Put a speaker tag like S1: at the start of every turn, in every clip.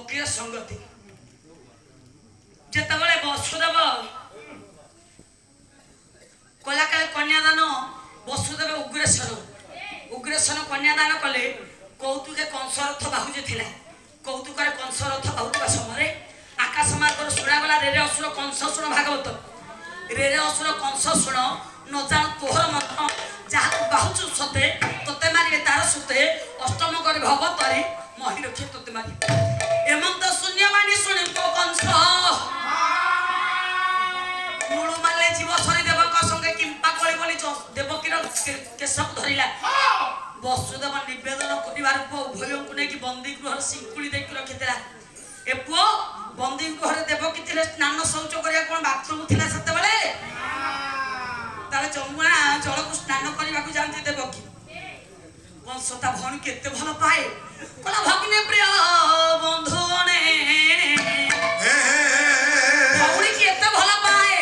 S1: ବକିର ସଂଗତି ଯେତେବେଳେ ବସୁଦେବ କଲାକାଳେ କନ୍ୟାଦାନ ବସୁଦେବ ଉଗ୍ରେଶ୍ୱର କନ୍ୟାଦାନ କଲେ କୌତୁକେ କଂସ ରଥ ବାହୁଜେ ଥିଲା କୌତୁକରେ କଂସ ରଥ ବାହୁଥିବା ସମୟରେ ଆକାଶ ମାର୍ଗରୁ ଶୁଣାଗଲା ରେରେ ଅସୁର କଂସ ଶୁଣ ଭାଗବତ ରେରେ ଅସୁର କଂସ ଶୁଣ ନ ଜାଣ ତୋହର ମନ ଯାହାକୁ ବାହୁଛୁ ସତେ ତୋତେ ମାରିବେ ତାର ସୁତେ ଅଷ୍ଟମ କରି ଭବ ତରି ମହି ରଖି ତୋତେ ମାରିବେ ଏମନ୍ତ ଶୂନ୍ୟ ମାନି ଶୁଣି କଂସ ମୂଳ ମାଲେ ଜୀବ ସରି ଦେବଙ୍କ ସଙ୍ଗେ କିମ୍ପା କଳି ବୋଲି ଦେବକୀର କେଶକୁ ଧରିଲା ବସୁଦେବ ନିବେଦନ କରିବାର ପୁଅ ଉଭୟଙ୍କୁ ନେଇକି ବନ୍ଦୀ ଗୃହରେ ଶିଙ୍କୁଳି ଦେଇକି ରଖିଥିଲା ଏ ପୁଅ ବନ୍ଦୀ ଗୃହରେ ଦେବକୀ ଥିଲେ ସ୍ନାନ ଶୌଚ କରିବା କଣ ବାଥରୁମ ଥିଲା ସେତେବେଳେ ତାହେଲେ ଯମୁନା ଜଳକୁ ସ୍ନାନ କରିବାକୁ ଯାଆନ୍ତି ଦେବକୀ କଂସ ତା ଭଉଣୀ କେତେ ଭଲ ପାଏ କହିଲା ଭଗିନୀ ପ୍ରିୟ ବନ୍ଧୁଗଣେ ଭଉଣୀ କେତେ ଭଲ ପାଏ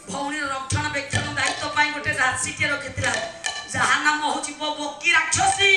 S1: ଭଉଣୀର ରକ୍ଷଣାବେକ୍ଷଣ ଦାୟିତ୍ୱ ପାଇଁ ଗୋଟେ ରାଶିଟିଏ ରଖିଥିଲା ଯାହା ନାମ ହଉଛି ବକି ରାକ୍ଷସୀ